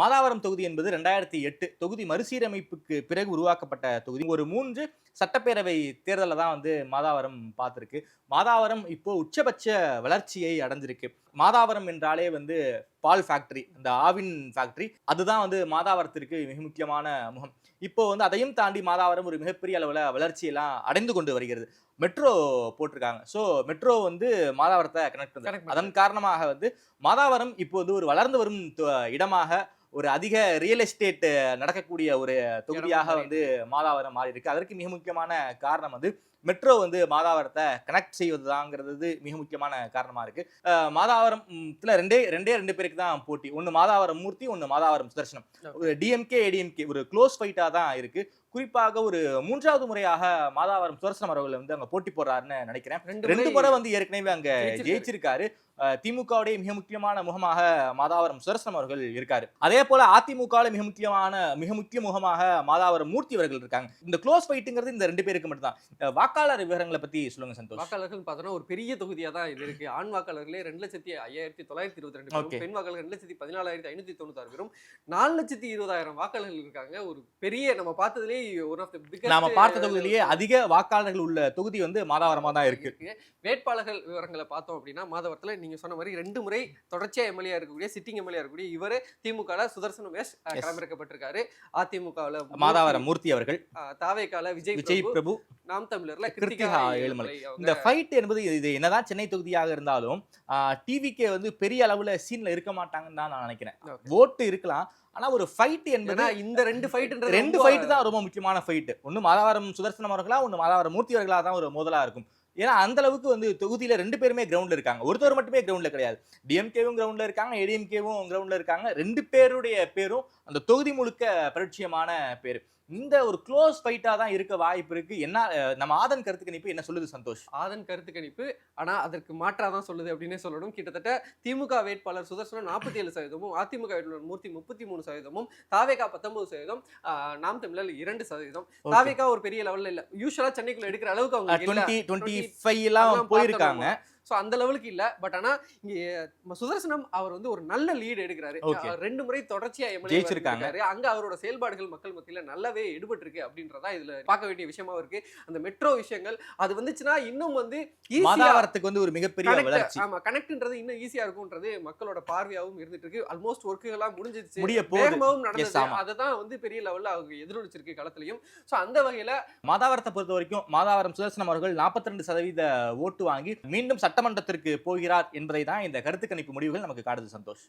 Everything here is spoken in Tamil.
மாதாவரம் தொகுதி என்பது 2008 தொகுதி மறுசீரமைப்புக்கு பிறகு உருவாக்கப்பட்ட தொகுதி. ஒரு 3 சட்டப்பேரவை தேர்தல தான் மாதாவரம் பார்த்திருக்கு. மாதாவரம் இப்போ உச்சபட்ச வளர்ச்சியை அடைஞ்சிருக்கு. மாதாவரம் என்றாலே பால் ஃபேக்டரி, இந்த ஆவின் ஃபேக்டரி, அதுதான் மாதாவரத்திற்கு மிக முக்கியமான முகம். இப்போ அதையும் தாண்டி மாதாவரம் ஒரு மிகப்பெரிய அளவுல வளர்ச்சியெல்லாம் அடைந்து கொண்டு வருகிறது. மெட்ரோ போட்டிருக்காங்க. ஸோ மெட்ரோ மாதாவரத்தை கனெக்ட் பண்ணுது. அதன் காரணமாக மாதாவரம் இப்போ ஒரு வளர்ந்து வரும் இடமாக, ஒரு அதிக ரியல் எஸ்டேட் நடக்கக்கூடிய ஒரு தொகுதியாக மாதாவரம் மாறி இருக்கு. அதற்கு மிக முக்கியமான காரணம் மெட்ரோ மாதாவரத்தை கனெக்ட் செய்வதுதாங்கிறது மிக முக்கியமான காரணமா இருக்கு. மாதாவரத்துல ரெண்டு பேருக்கு தான் போட்டி. ஒன்னு மாதாவரம் மூர்த்தி, ஒன்னு மாதாவரம் சுதர்சனம். ஒரு டிஎம்கே ஏடிஎம்கே ஒரு க்ளோஸ் ஃபைட்டா தான் இருக்கு. குறிப்பாக ஒரு 3வது முறையாக மாதாவரம் சுதர்சனம் அவர்கள் அங்க போட்டி போடுறாருன்னு நினைக்கிறேன். 2 முறை ஏற்கனவே அங்க ஜெயிச்சிருக்காரு. திமுகவுடைய மிக முக்கியமான முகமாக மாதாவரம் சுதர்சனம் அவர்கள் இருக்காரு. அதே போல அதிமுக மிக முக்கிய முகமாக மாதாவரம் மூர்த்தி அவர்கள் இருக்காங்க. இந்த க்ளோஸ் ஃபைட்டுங்கிறது இந்த 2 பேருக்கு மட்டும் தான். வாக்காளர் விவரங்களை பத்தி சொல்லுங்க சந்தோஷ். வாக்காளர்கள் பார்த்தோன்னா ஒரு பெரிய தொகுதியா தான் இது இருக்கு. ஆண் வாக்காளர்களே 2,05,922 பேரும், பெண் வாக்காளர்கள் 2,14,596 பேரும், 4,20,000 வாக்காளர்கள் இருக்காங்க. ஒரு பெரிய நம்ம பார்த்ததுலேயே ஒன் ஆஃப் தி பிகெஸ்ட், நாம பார்த்த தொகுதியிலேயே அதிக வாக்காளர்கள் உள்ள தொகுதி மாதாவரமா தான் இருக்கு. வேட்பாளர்கள் விவரங்களை பார்த்தோம் அப்படின்னா மாதாவரத்துல நீங்க சொன்ன மாதிரி 2 முறை தொடர்ச்சியா எம்எல்ஏ இருக்கக்கூடிய, சிட்டிங் எம்எல்ஏ இருக்கக்கூடிய இவரு திமுக சுதர்சனம் எஸ் களமிறக்கப்பட்டிருக்காரு. அதிமுக மாதாவரம் மூர்த்தி அவர்கள், தாவேகால விஜய் பிரபு, நாம் தமிழர்ல கிருத்திகா ஏழுமலை. இந்த ஃபைட் என்பது இது என்னதான் சென்னை தொகுதியாக இருந்தாலும் டிவிகே பெரிய அளவுல சீன்ல இருக்க மாட்டாங்கன்னு தான் நான் நினைக்கிறேன். ஓட்டு இருக்கலாம், ஆனா ஒரு ஃபைட் என்பது இந்த 2 ஃபைட் தான் ரொம்ப முக்கியமான ஃபைட். ஒன்னு மாதாவரம் சுதர்சனம் அவர்களா, ஒன்னு மாதாவரம் மூர்த்தி அவர்களா தான் ஒரு மோதலா இருக்கும். ஏன்னா அந்த அளவுக்கு தொகுதியில 2 பேருமே கிரவுண்ட்ல இருக்காங்க. ஒருத்தர் மட்டுமே கிரவுண்ட்ல கிடையாது. டிஎம்கேவும் கிரவுண்ட்ல இருக்காங்க, ஏடிஎம்கேவும் கிரவுண்ட்ல இருக்காங்க. 2 பேருடைய பேரும் அந்த தொகுதி முழுக்க பரிச்சயமான பேரு. இந்த ஒரு க்ளோஸ் ஃபைட்டா தான் இருக்க வாய்ப்பு இருக்கு. என்ன நம்ம ஆதன் கருத்து கணிப்பு என்ன சொல்லுது சந்தோஷ்? ஆதன் கருத்து கணிப்பு ஆனா அதற்கு மாற்றா தான் சொல்லுது அப்படின்னே சொல்லணும். கிட்டத்தட்ட திமுக வேட்பாளர் சுதர்சனம் 47%, அதிமுக வேட்பாளர் மூர்த்தி 33%, தாவேகா 19%, நாம் தமிழர் 2%. தாவேகா ஒரு பெரிய லெவல்ல இல்ல. யூசுவலா சென்னைக்குள்ள எடுக்கிற அளவுக்கு அவங்க 20-25 எல்லாம் போயிருக்காங்க. சோ அந்த லெவலுக்கு இல்ல. பட் ஆனா இங்க சுதர்சனம் அவர் ஒரு நல்ல லீட் எடுக்கிறாரு. 2 முறை தொடர்ச்சியா எம்எல்ஏ ஜெயிச்சிருக்காங்க. அங்க அவரோட செயல்பாடுகள் மக்கள் மத்தியில நல்லாவே எடுபட்டு இருக்கு அப்படின்றதா இதுல பார்க்க வேண்டிய விஷயமா இருக்கு. அந்த மெட்ரோ விஷயங்கள் அது வந்துச்சுன்னா இன்னும் மாதாவரத்துக்கு ஒரு மிகப்பெரிய வளர்ச்சி. ஆமா, கனெக்ட்ன்றது இன்னும் ஈஸியா இருக்கும்ன்றது மக்களோட பார்வையாவும் இருந்துட்டு இருக்கு. ஆல்மோஸ்ட் ஒர்க்குகள் எல்லாம் முடிஞ்சிருச்சு, வேகமாவும் நடந்தது. அதுதான் பெரிய லெவல்ல அவங்க எதிரொலிச்சிருக்கு களத்திலையும். சோ அந்த வகையில மாதாவரத்தை பொறுத்த வரைக்கும் மாதாவரம் சுதர்சனம் அவர்கள் 42% ஓட்டு வாங்கி மீண்டும் சட்டமன்றத்திற்கு போகிறார் என்பதை தான் இந்த கருத்து கணிப்பு முடிவுகள் நமக்கு காட்டுது சந்தோஷ்.